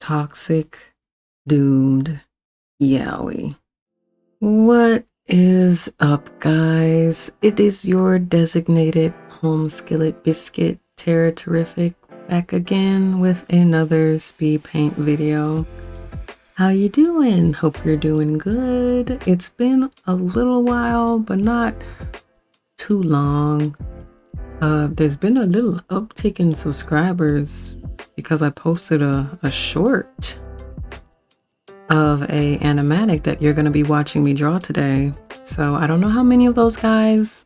Toxic, doomed, yaoi. What is up, guys? It is your designated home skillet biscuit Terra Terrific back again with another speed paint video. How you doing? Hope you're doing good. It's been a little while, but not too long. There's been a little uptick in subscribers because I posted a short of a animatic that you're going to be watching me draw today. So I don't know how many of those guys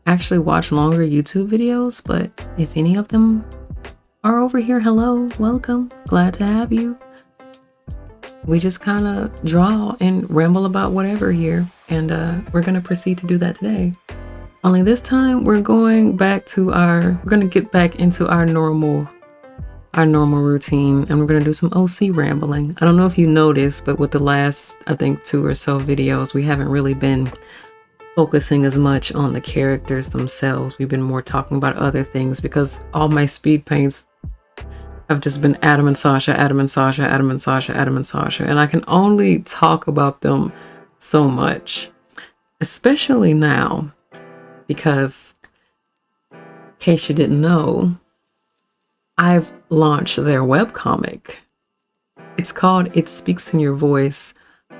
actually watch longer YouTube videos, but if any of them are over here, hello, welcome, glad to have you. We just kind of draw and ramble about whatever here, and we're going to proceed to do that today. Only this time we're going back to we're going to get back into our normal routine, and we're going to do some OC rambling. I don't know if you noticed, but with the last, I think, 2 or so videos, we haven't really been focusing as much on the characters themselves. We've been more talking about other things because all my speed paints have just been Adam and Sasha, Adam and Sasha, Adam and Sasha, Adam and Sasha, and I can only talk about them so much, especially now, because in case you didn't know, I've launched their webcomic. It's called It Speaks in Your Voice.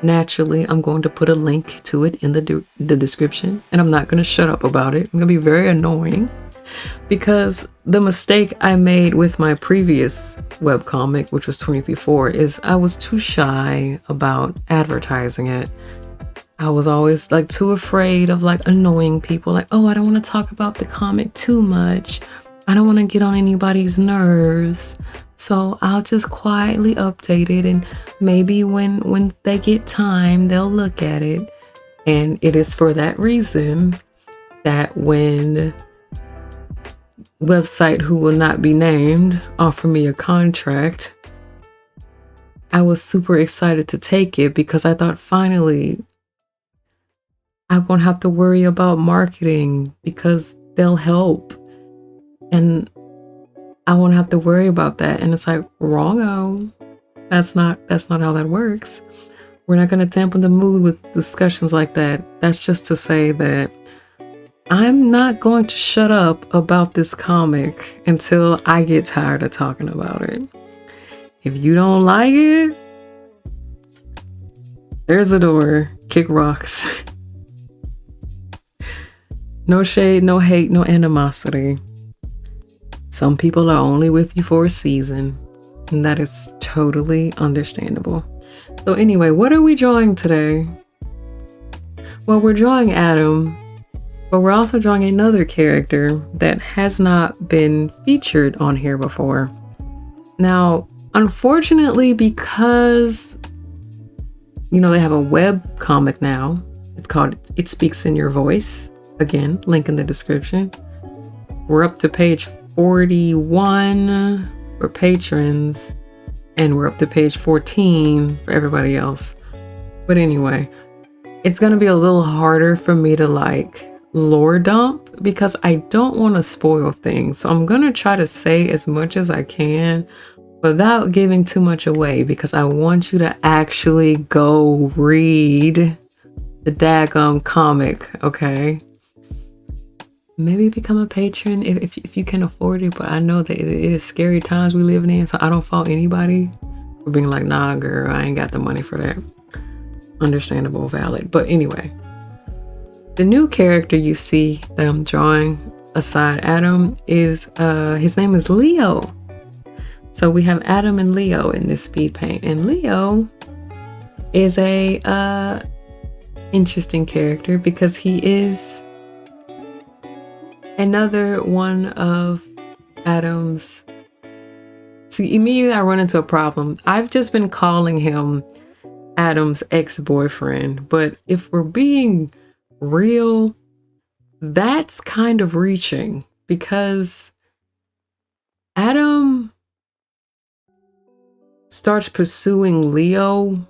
Naturally, I'm going to put a link to it in the description, and I'm not going to shut up about it. I'm going to be very annoying because the mistake I made with my previous webcomic, which was 23/4, is I was too shy about advertising it. I was always like too afraid of like annoying people, like, oh, I don't want to talk about the comic too much. I don't want to get on anybody's nerves, so I'll just quietly update it, and maybe when they get time, they'll look at it. And it is for that reason that when website who will not be named offered me a contract, I was super excited to take it because I thought finally I won't have to worry about marketing because they'll help. And I won't have to worry about that. And it's like, wrong-o. That's not how that works. We're not going to dampen the mood with discussions like that. That's just to say that I'm not going to shut up about this comic until I get tired of talking about it. If you don't like it, there's the door. Kick rocks. No shade, no hate, no animosity. Some people are only with you for a season, and that is totally understandable. So anyway, what are we drawing today? Well, we're drawing Adam, but we're also drawing another character that has not been featured on here before. Now, unfortunately, because, you know, they have a web comic now, it's called It Speaks in Your Voice. Again, link in the description. We're up to page 41 for patrons, and we're up to page 14 for everybody else. But anyway, it's going to be a little harder for me to like lore dump because I don't want to spoil things. So I'm going to try to say as much as I can without giving too much away because I want you to actually go read the daggum comic, okay? Maybe become a patron if you can afford it, but I know that it is scary times we living in, so I don't fault anybody for being like, nah, girl, I ain't got the money for that. Understandable, valid. But anyway, the new character you see that I'm drawing aside Adam is, his name is Leo. So we have Adam and Leo in this speed paint, and Leo is a interesting character because he is another one of Adam's. See, immediately I run into a problem. I've just been calling him Adam's ex-boyfriend, but if we're being real, that's kind of reaching because Adam starts pursuing Leo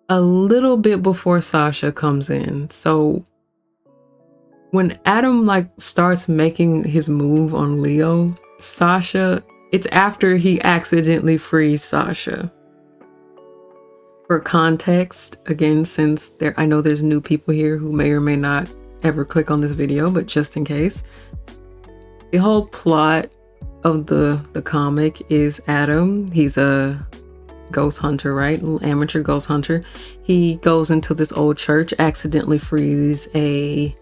a little bit before Sasha comes in. So when Adam like starts making his move on Leo, Sasha It's after he accidentally frees Sasha. For context, again, since I know there's new people here who may or may not ever click on this video, but just in case, the whole plot of the comic is Adam. He's a ghost hunter, right? Amateur ghost hunter. He goes into this old church, accidentally frees a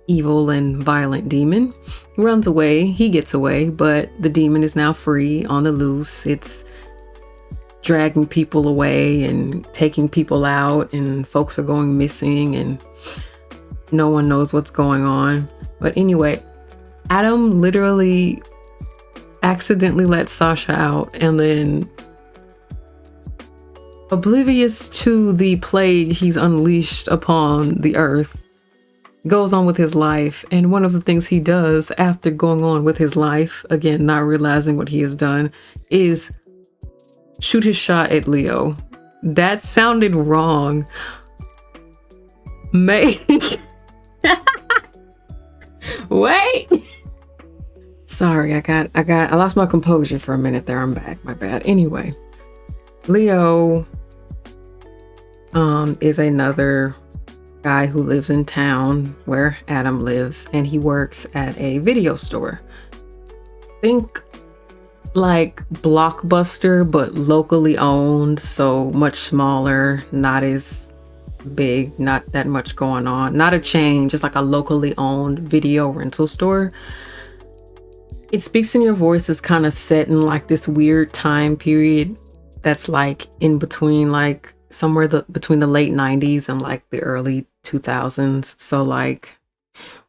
evil and violent demon. He runs away, he gets away, but the demon is now free on the loose. It's dragging people away and taking people out, and folks are going missing and no one knows what's going on. But anyway, Adam literally accidentally lets Sasha out, and then, oblivious to the plague he's unleashed upon the earth, goes on with his life. And one of the things he does after going on with his life, again, not realizing what he has done, is shoot his shot at Leo. That sounded wrong. Wait. Sorry, I lost my composure for a minute there. I'm back. My bad. Anyway, Leo is another guy who lives in town where Adam lives, and he works at a video store. Think like Blockbuster, but locally owned, so much smaller, not as big, not that much going on, not a chain, just like a locally owned video rental store. It Speaks in Your Voice is kind of set in like this weird time period that's like in between, like somewhere between the late 90s and like the early 2000s. So like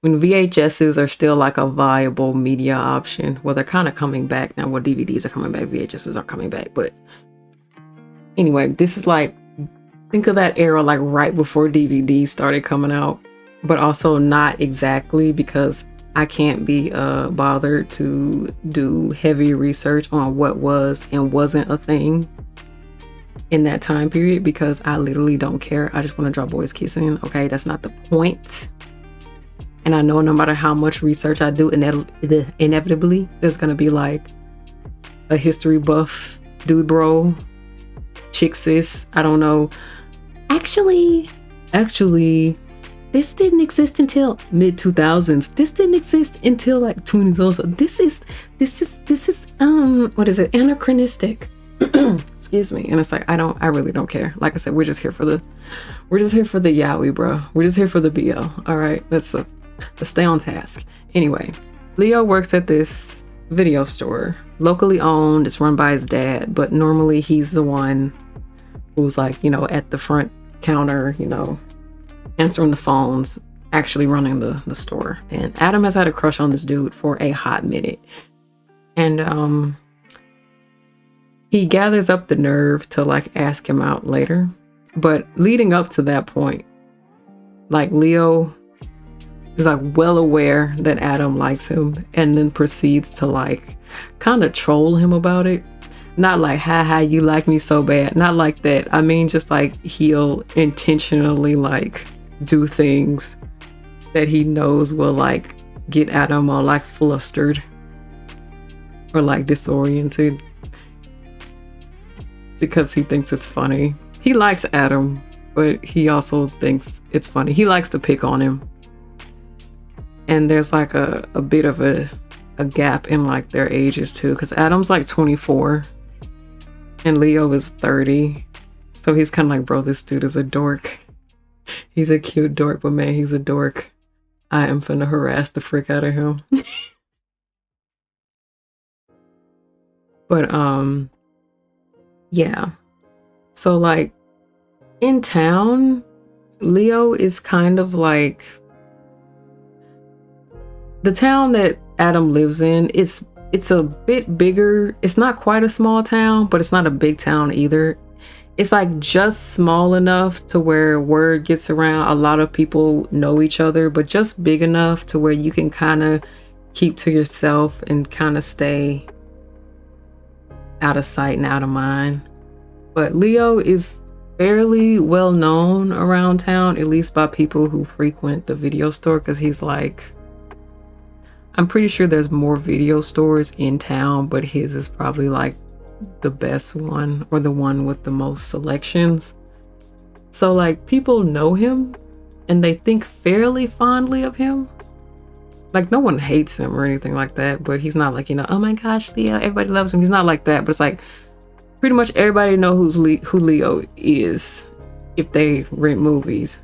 when VHSs are still like a viable media option. Well, they're kind of coming back now. Well, DVDs are coming back, VHSs are coming back. But anyway, this is like, think of that era like right before DVDs started coming out, but also not exactly, because I can't be bothered to do heavy research on what was and wasn't a thing in that time period, because I literally don't care. I just want to draw boys kissing. Okay, that's not the point. And I know no matter how much research I do, inevitably there's gonna be like a history buff dude bro, chick sis, I don't know. Actually, this didn't exist until mid 2000s. This didn't exist until like 2000s. This is what is it? Anachronistic. Excuse me. And it's like, I really don't care. Like I said, we're just here for the yaoi, bro. We're just here for the BL. All right, let's stay on task. Anyway, Leo works at this video store, locally owned. It's run by his dad, but normally he's the one who's like, you know, at the front counter, you know, answering the phones, actually running the store. And Adam has had a crush on this dude for a hot minute. And he gathers up the nerve to like ask him out later. But leading up to that point, like Leo is like well aware that Adam likes him, and then proceeds to like kind of troll him about it. Not like, ha, you like me so bad. Not like that. I mean, just like he'll intentionally like do things that he knows will like get Adam all like flustered or like disoriented, because he thinks it's funny. He likes Adam, but he also thinks it's funny. He likes to pick on him. And there's like a bit of a gap in like their ages too, because Adam's like 24 and Leo is 30. So he's kind of like, bro, this dude is a dork. He's a cute dork, but man, he's a dork. I am finna harass the frick out of him. But yeah. So like in town, Leo is kind of like, the town that Adam lives in, it's a bit bigger. It's not quite a small town, but it's not a big town either. It's like just small enough to where word gets around. A lot of people know each other, but just big enough to where you can kind of keep to yourself and kind of stay out of sight and out of mind. But Leo is fairly well known around town, at least by people who frequent the video store, because he's like I'm pretty sure there's more video stores in town, but his is probably like the best one, or the one with the most selections. So like people know him and they think fairly fondly of him. Like no one hates him or anything like that, but he's not like, you know, oh my gosh, Leo, everybody loves him. He's not like that, but it's like pretty much everybody know who Leo is if they rent movies.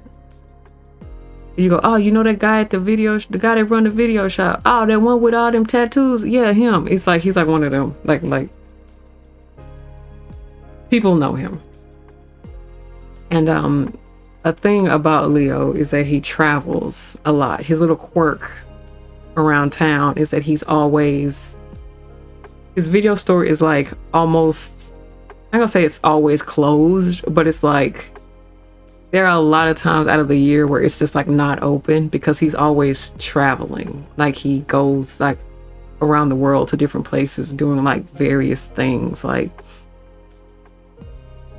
You go, oh, you know that guy at the guy that run the video shop. Oh, that one with all them tattoos. Yeah, him. It's like he's like one of them. Like people know him. And a thing about Leo is that he travels a lot. His little quirk around town is that his video store is like almost, I'm gonna say it's always closed, but it's like there are a lot of times out of the year where it's just like not open because he's always traveling. Like he goes like around the world to different places doing like various things. Like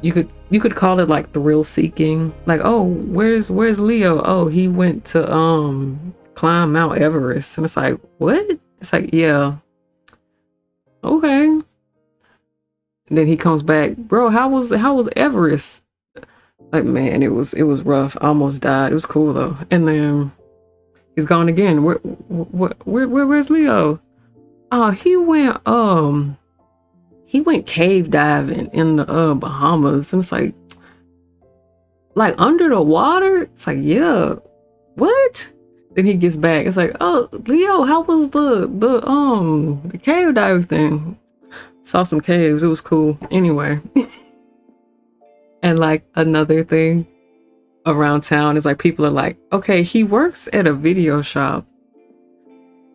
you could call it like thrill seeking. Like, oh, where's Leo? Oh, he went to climb Mount Everest. And it's like, what? It's like, yeah. Okay. And then he comes back, bro, how was Everest? Like, man, it was rough. I almost died. It was cool though. And then he's gone again. Where's Leo? Oh, he went cave diving in the Bahamas. And it's like under the water? It's like, yeah. What? Then he gets back. It's like, oh, Leo, how was the cave diving thing? Saw some caves. It was cool. Anyway. And like another thing around town is like people are like, okay, he works at a video shop.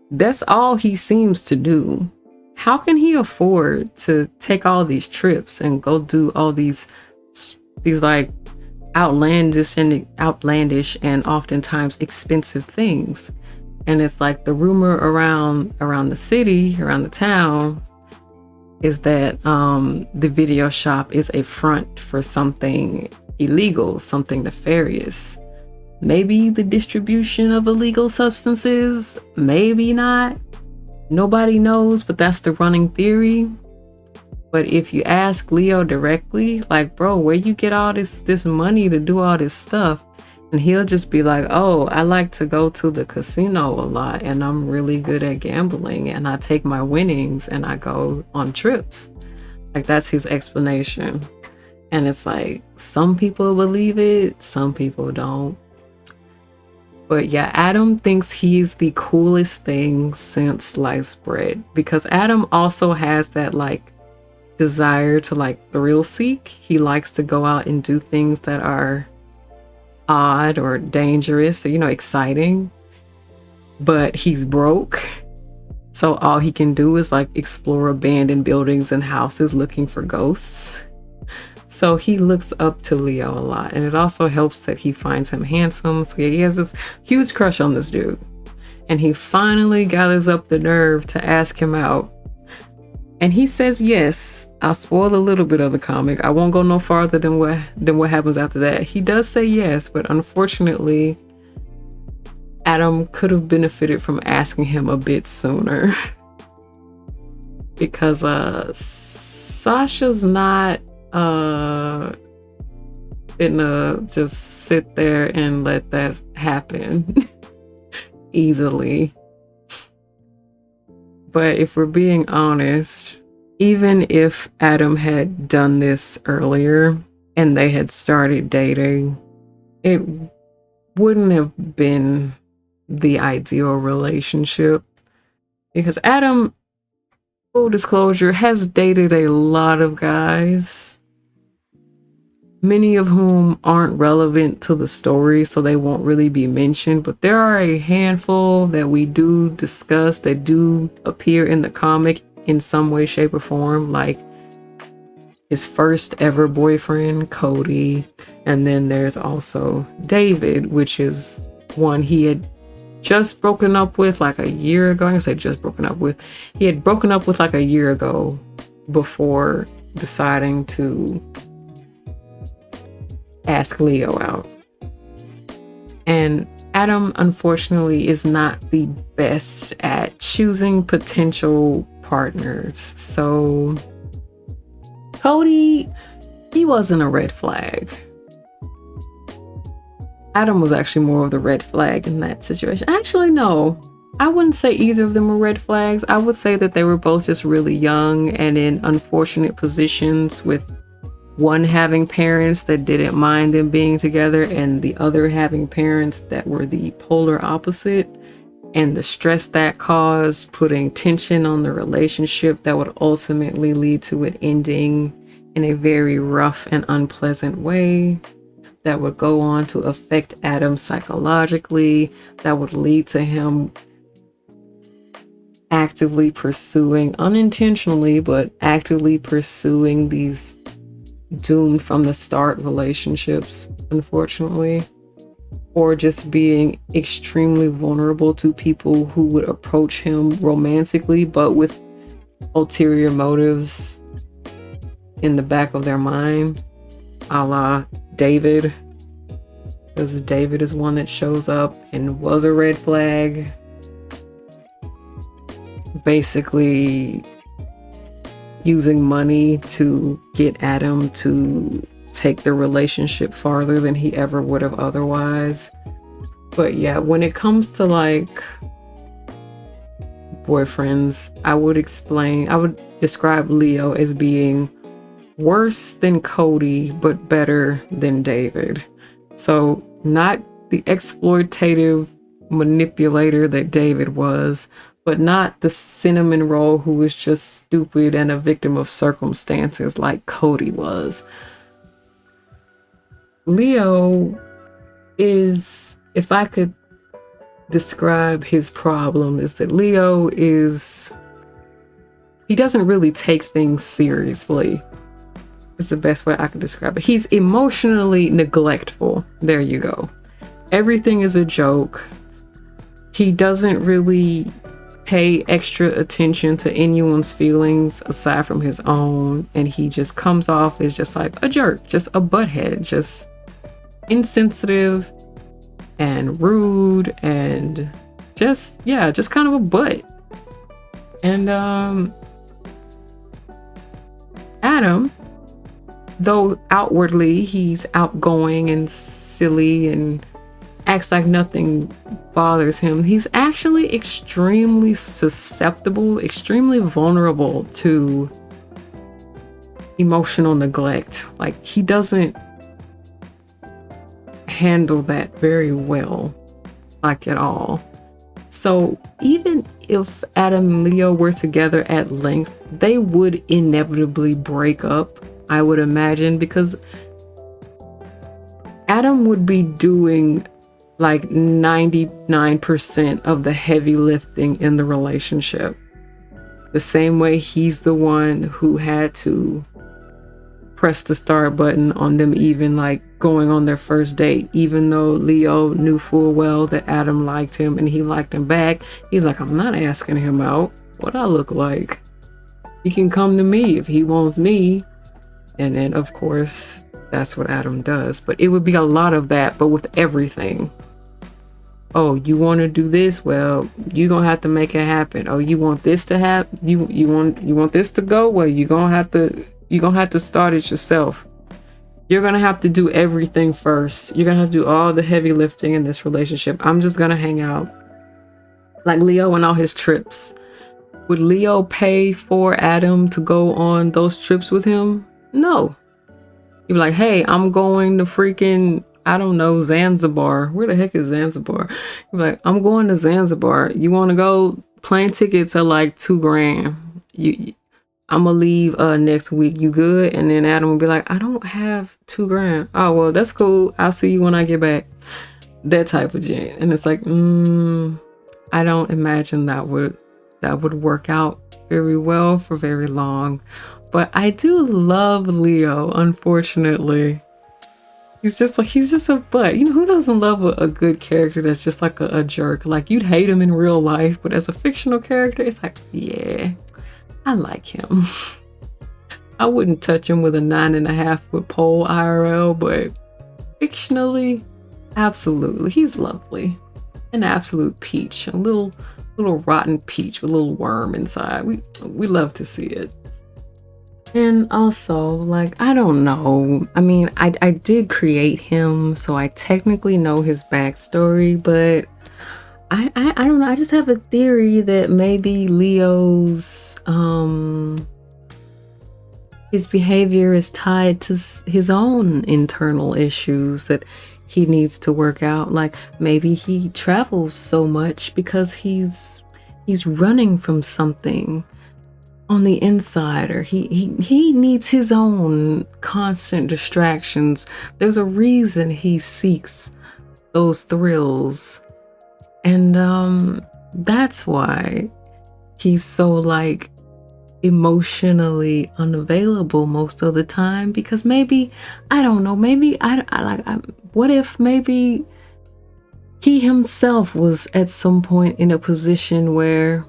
That's all he seems to do. How can he afford to take all these trips and go do all these like outlandish and oftentimes expensive things? And it's like the rumor around the city, around the town, is that the video shop is a front for something illegal, something nefarious. Maybe the distribution of illegal substances, maybe not. Nobody knows, but that's the running theory. But if you ask Leo directly, like, bro, where you get all this money to do all this stuff? And he'll just be like, oh, I like to go to the casino a lot and I'm really good at gambling and I take my winnings and I go on trips. Like that's his explanation. And it's like, some people believe it, some people don't. But yeah, Adam thinks he's the coolest thing since sliced bread, because Adam also has that like desire to like thrill seek. He likes to go out and do things that are odd or dangerous or, you know, exciting, but he's broke, so all he can do is like explore abandoned buildings and houses looking for ghosts. So he looks up to Leo a lot, and it also helps that he finds him handsome. So he has this huge crush on this dude, and he finally gathers up the nerve to ask him out. And he says yes. I'll spoil a little bit of the comic. I won't go no farther than what happens after that. He does say yes, but unfortunately, Adam could have benefited from asking him a bit sooner. Because Sasha's not gonna just sit there and let that happen easily. But if we're being honest, even if Adam had done this earlier and they had started dating, it wouldn't have been the ideal relationship. Because Adam, full disclosure, has dated a lot of guys, many of whom aren't relevant to the story, so they won't really be mentioned. But there are a handful that we do discuss that do appear in the comic in some way, shape, or form, like his first ever boyfriend, Cody. And then there's also David, which is one he had just broken up with like a year ago. I'm gonna say just broken up with. He had broken up with like a year ago before deciding to ask Leo out. And Adam, unfortunately, is not the best at choosing potential partners. So, Cody, he wasn't a red flag. Adam was actually more of the red flag in that situation. Actually, no. I wouldn't say either of them were red flags. I would say that they were both just really young and in unfortunate positions, with one having parents that didn't mind them being together and the other having parents that were the polar opposite, and the stress that caused, putting tension on the relationship that would ultimately lead to it ending in a very rough and unpleasant way, that would go on to affect Adam psychologically, that would lead to him actively pursuing, unintentionally, but actively pursuing these doomed from the start relationships, unfortunately, or just being extremely vulnerable to people who would approach him romantically, but with ulterior motives in the back of their mind, a la David, because David is one that shows up and was a red flag, basically using money to get Adam to take the relationship farther than he ever would have otherwise. But yeah, when it comes to like boyfriends, I would describe Leo as being worse than Cody, but better than David. So not the exploitative manipulator that David was, but not the cinnamon roll who was just stupid and a victim of circumstances like Cody was. Leo is, if I could describe his problem, is that Leo he doesn't really take things seriously. It's the best way I could describe it. He's emotionally neglectful. There you go. Everything is a joke. He doesn't really pay extra attention to anyone's feelings aside from his own, and he just comes off as just like a jerk, just a butthead, just insensitive and rude and just kind of a butt. And Adam, though outwardly he's outgoing and silly and acts like nothing bothers him, he's actually extremely susceptible, extremely vulnerable to emotional neglect. Like, he doesn't handle that very well, like at all. So even if Adam and Leo were together at length, they would inevitably break up, I would imagine, because Adam would be doing like 99% of the heavy lifting in the relationship. The same way he's the one who had to press the start button on them even like going on their first date, even though Leo knew full well that Adam liked him and he liked him back. He's like, I'm not asking him out. What I look like? He can come to me if he wants me. And then of course that's what Adam does. But it would be a lot of that, but with everything. Oh, you want to do this? Well, you're gonna have to make it happen. Oh, you want this to happen? You want this to go? Well, you're gonna have to start it yourself. You're gonna have to do everything first. You're gonna have to do all the heavy lifting in this relationship. I'm just gonna hang out. Like Leo and all his trips. Would Leo pay for Adam to go on those trips with him? No. He'd be like, hey, I'm going to freaking, I don't know, Zanzibar. Where the heck is Zanzibar? He'd be like, I'm going to Zanzibar. You want to go? Plane tickets are like $2,000. I'm gonna leave next week. You good? And then Adam would be like, I don't have $2,000. Oh, well, that's cool. I'll see you when I get back. That type of gent. And it's like, I don't imagine that would work out very well for very long. But I do love Leo, unfortunately. He's just a butt. You know, who doesn't love a good character that's just like a jerk? Like, you'd hate him in real life, but as a fictional character, it's like, yeah, I like him. I wouldn't touch him with a 9.5-foot pole IRL, but fictionally, absolutely, he's lovely. an absolute peach, a little rotten peach with a little worm inside. We love to see it. And also, like, I don't know. I mean, I did create him, so I technically know his backstory, but I don't know. I just have a theory that maybe Leo's his behavior is tied to his own internal issues that he needs to work out. Like maybe he travels so much because he's running from something on the inside, or he needs his own constant distractions. There's a reason he seeks those thrills, and that's why he's so like emotionally unavailable most of the time, because maybe I don't know, maybe what if maybe he himself was at some point in a position where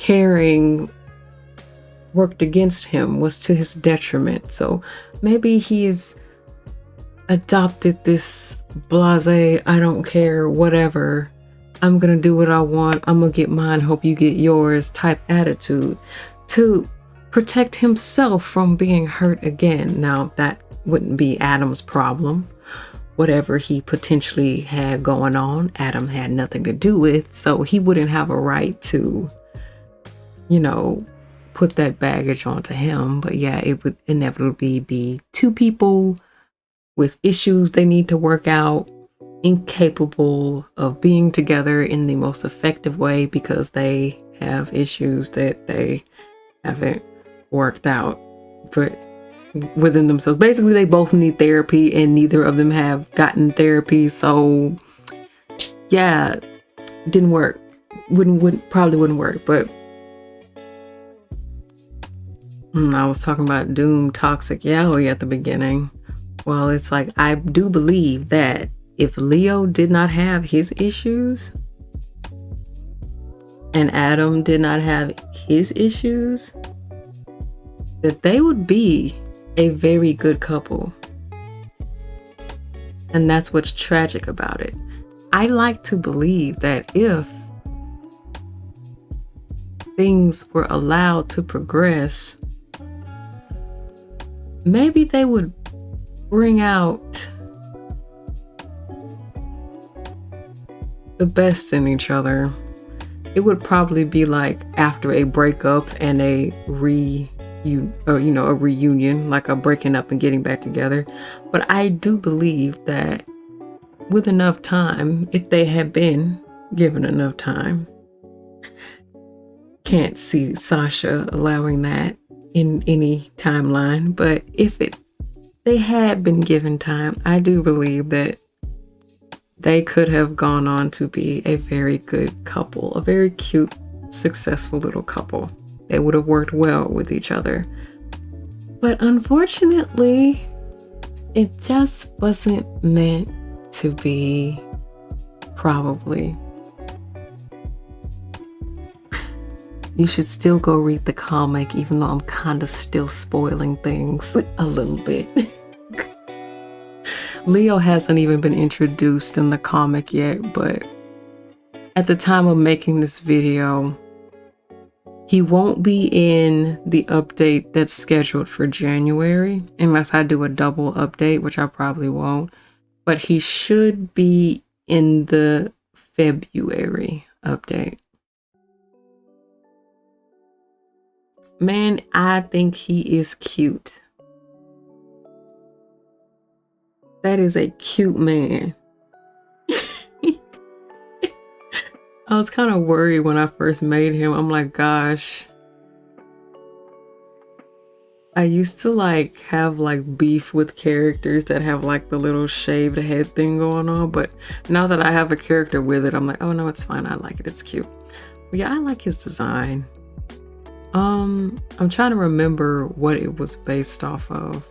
caring worked against him, was to his detriment. So maybe he's adopted this blasé, I don't care, whatever, I'm gonna do what I want, I'm gonna get mine, hope you get yours type attitude to protect himself from being hurt again. Now that wouldn't be Adam's problem. Whatever he potentially had going on, Adam had nothing to do with, so he wouldn't have a right to, you know, put that baggage onto him. But yeah, it would inevitably be two people with issues they need to work out, incapable of being together in the most effective way because they have issues that they haven't worked out but within themselves. Basically, they both need therapy and neither of them have gotten therapy. So yeah, didn't work. Probably wouldn't work. But I was talking about doomed toxic yaoi at the beginning. Well, it's like, I do believe that if Leo did not have his issues and Adam did not have his issues, that they would be a very good couple. And that's what's tragic about it. I like to believe that if things were allowed to progress, maybe they would bring out the best in each other. It would probably be like after a breakup and a reunion, like a breaking up and getting back together. But I do believe that with enough time, if they had been given enough time, can't see Sasha allowing that in any timeline, but if they had been given time, I do believe that they could have gone on to be a very good couple, a very cute, successful little couple. They would have worked well with each other. But unfortunately, it just wasn't meant to be, probably. You should still go read the comic, even though I'm kind of still spoiling things a little bit. Leo hasn't even been introduced in the comic yet, but at the time of making this video, he won't be in the update that's scheduled for January, unless I do a double update, which I probably won't. But he should be in the February update. Man, I think he is cute. That is a cute man. I was kind of worried when I first made him. I'm like, gosh. I used to like have like beef with characters that have like the little shaved head thing going on. But now that I have a character with it, I'm like, oh no, it's fine. I like it. It's cute. But yeah, I like his design. I'm trying to remember what it was based off of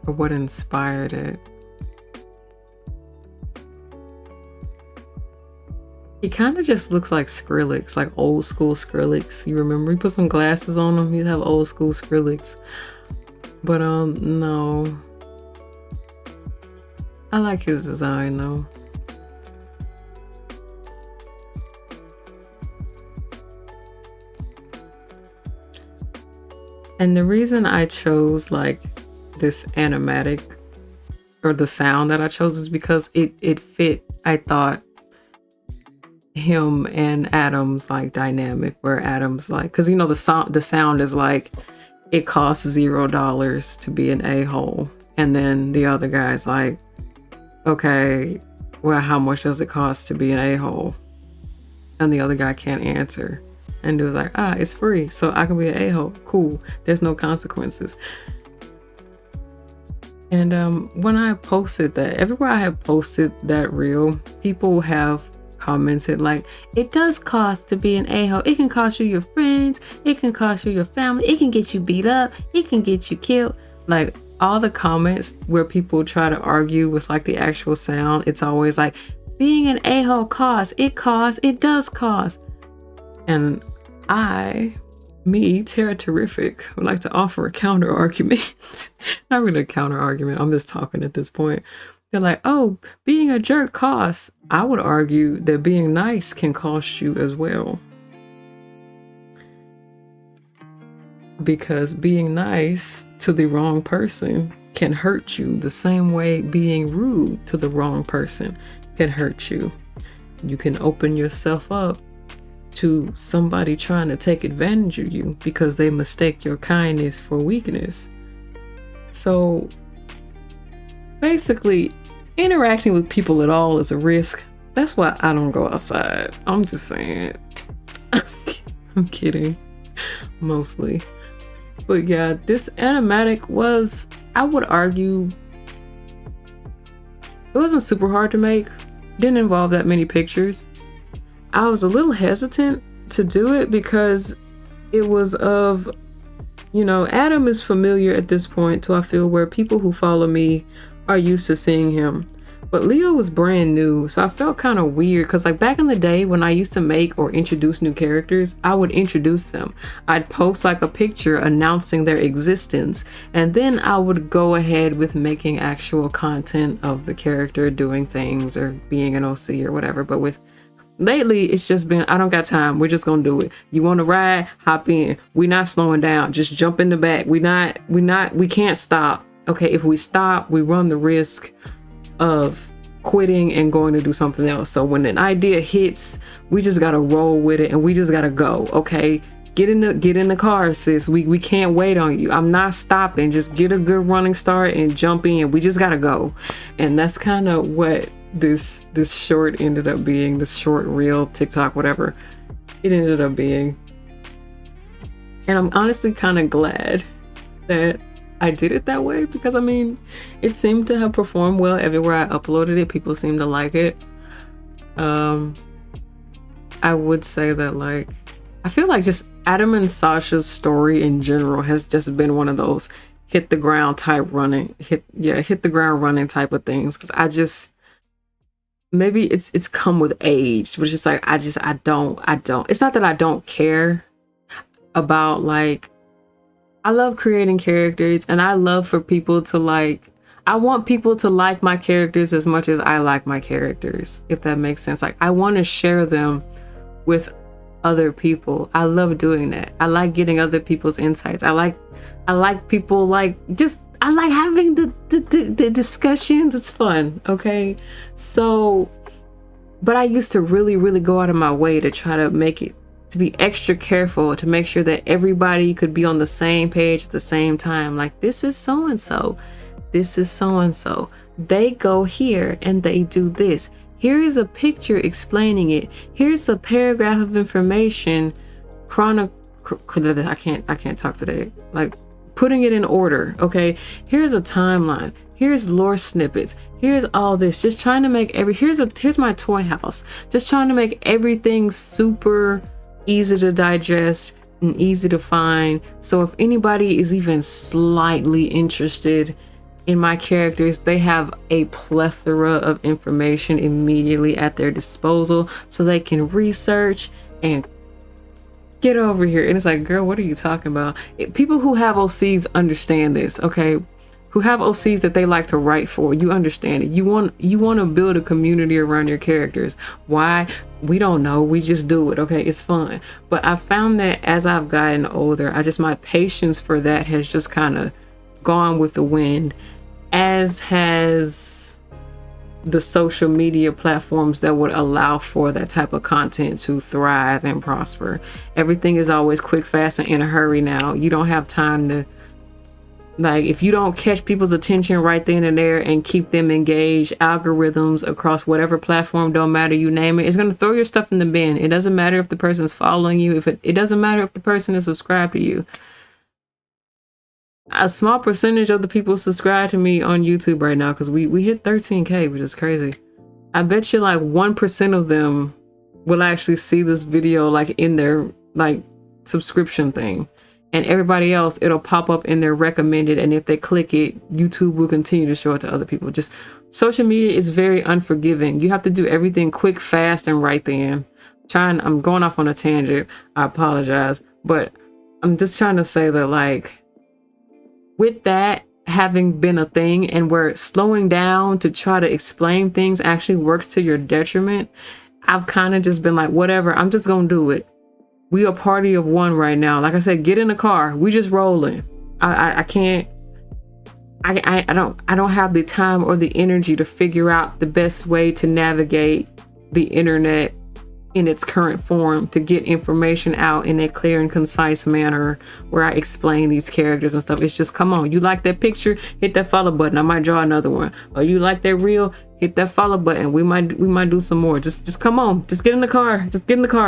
or what inspired it. He kind of just looks like Skrillex, like old school Skrillex. You remember he put some glasses on him, he'd have old school Skrillex. But no. I like his design though. And the reason I chose like this animatic, or the sound that I chose, is because it fit, I thought, him and Adam's like dynamic, where Adam's like, because you know the sound is like, it costs $0 to be an a-hole, and then the other guy's like, okay, well, how much does it cost to be an a-hole? And the other guy can't answer, and it was like, it's free, so I can be an a-hole. Cool, there's no consequences. And when I posted that, everywhere I have posted that reel, people have commented like, it does cost to be an a-hole. It can cost you your friends, it can cost you your family, it can get you beat up, it can get you killed. Like, all the comments where people try to argue with like the actual sound, it's always like, being an a-hole costs, it does cost. And me, Tara Terrific, would like to offer a counter argument. Not really a counter argument, I'm just talking at this point. They're like, oh, being a jerk costs. I would argue that being nice can cost you as well. Because being nice to the wrong person can hurt you the same way being rude to the wrong person can hurt you. You can open yourself up to somebody trying to take advantage of you because they mistake your kindness for weakness. So basically, interacting with people at all is a risk. That's why I don't go outside. I'm just saying. I'm kidding. Mostly. But yeah, this animatic was, I would argue, it wasn't super hard to make. Didn't involve that many pictures. I was a little hesitant to do it because it was of, you know, Adam is familiar at this point, so I feel, where people who follow me are used to seeing him. But Leo was brand new, so I felt kind of weird because like back in the day when I used to make or introduce new characters, I would introduce them. I'd post like a picture announcing their existence, and then I would go ahead with making actual content of the character doing things or being an OC or whatever. But with lately, it's just been, I don't got time. We're just gonna do it. You want to ride? Hop in. We're not slowing down. Just jump in the back. We can't stop. Okay, if we stop, we run the risk of quitting and going to do something else. So when an idea hits, we just gotta roll with it and we just gotta go. Okay, get in the car, sis. We can't wait on you. I'm not stopping. Just get a good running start and jump in. We just gotta go. And that's kind of what this short ended up being, this short reel, TikTok, whatever it ended up being. And I'm honestly kind of glad that I did it that way, because I mean, it seemed to have performed well everywhere I uploaded it. People seem to like it. I would say that, like, I feel like just Adam and Sasha's story in general has just been one of those hit the ground type running, hit the ground running type of things. Cause I just, maybe it's come with age, but it's just like, I don't, it's not that I don't care about, like, I love creating characters and I love for people to like, I want people to like my characters as much as I like my characters, if that makes sense. Like, I want to share them with other people. I love doing that. I like getting other people's insights. I like people, like, just, I like having the discussions. It's fun. Okay. So, but I used to really, really go out of my way to try to make it, to be extra careful, to make sure that everybody could be on the same page at the same time. Like, this is so-and-so. This is so-and-so. They go here and they do this. Here is a picture explaining it. Here's a paragraph of information. I can't talk today. Like, putting it in order. Okay. Here's a timeline. Here's lore snippets. Here's all this. Just trying to make here's my toy house. Just trying to make everything super easy to digest and easy to find. So if anybody is even slightly interested in my characters, they have a plethora of information immediately at their disposal, so they can research and get over here. And it's like, girl, what are you talking about? People who have OCs understand this, okay? who have OCs that they like to write for. You understand it. You want to build a community around your characters. Why? We don't know. We just do it. Okay, it's fun. But I found that as I've gotten older, my patience for that has just kind of gone with the wind, as has the social media platforms that would allow for that type of content to thrive and prosper. Everything is always quick, fast, and in a hurry now. You don't have time to, like, if you don't catch people's attention right then and there and keep them engaged, algorithms across whatever platform, don't matter, you name it, it's going to throw your stuff in the bin. It doesn't matter if the person's following you, it doesn't matter if the person is subscribed to you. A small percentage of the people subscribe to me on YouTube right now, because we hit 13K, which is crazy. I bet you like 1% of them will actually see this video like in their like subscription thing, and everybody else, it'll pop up in their recommended, and if they click it, YouTube will continue to show it to other people. Just social media is very unforgiving. You have to do everything quick, fast, and right then. I'm going off on a tangent, I apologize, but I'm just trying to say that, like, with that having been a thing, and where slowing down to try to explain things actually works to your detriment, I've kind of just been like, whatever, I'm just gonna do it. We a party of one right now. Like I said, get in the car. We just rolling. I can't. I don't have the time or the energy to figure out the best way to navigate the internet in its current form, to get information out in a clear and concise manner where I explain these characters and stuff. It's just, come on, you like that picture, hit that follow button, I might draw another one. Or you like that reel, hit that follow button, we might do some more. Just come on, just get in the car,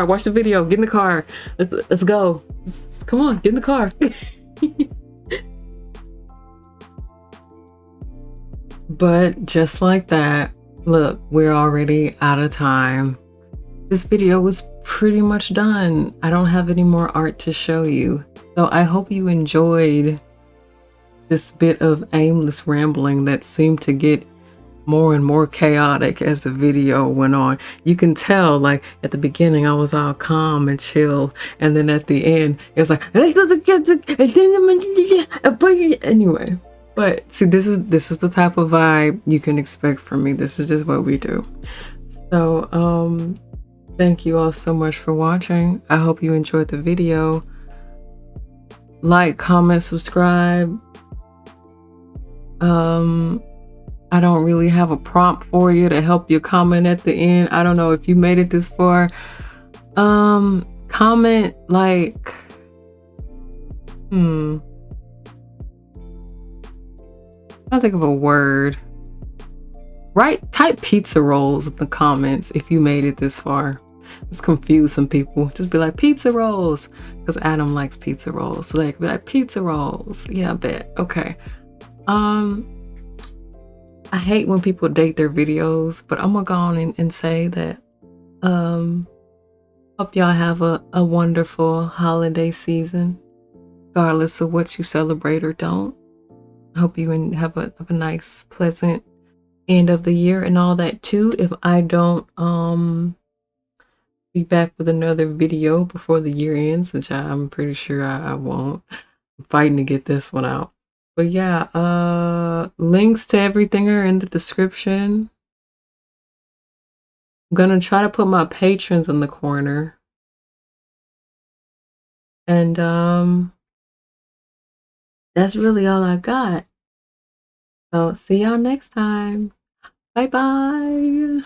watch the video, get in the car, let's go, come on, get in the car. But just like that, look, we're already out of time. This video was pretty much done. I don't have any more art to show you. So I hope you enjoyed this bit of aimless rambling that seemed to get more and more chaotic as the video went on. You can tell, like, at the beginning I was all calm and chill, and then at the end it was like anyway. But see, this is the type of vibe you can expect from me. This is just what we do. So thank you all so much for watching. I hope you enjoyed the video. Like, comment, subscribe. I don't really have a prompt for you to help you comment at the end. I don't know if you made it this far. Comment like, I think of a word. Type pizza rolls in the comments if you made it this far. Let's confuse some people. Just be like, pizza rolls, because Adam likes pizza rolls. So they could be like, pizza rolls. Yeah, I bet. Okay. I hate when people date their videos, but I'm gonna go on and say that hope y'all have a wonderful holiday season, regardless of what you celebrate or don't. I hope you have a nice, pleasant end of the year and all that too. If I don't be back with another video before the year ends, which I'm pretty sure I won't. I'm fighting to get this one out. But yeah, links to everything are in the description. I'm gonna try to put my patrons in the corner. And that's really all I got. So see y'all next time. Bye bye.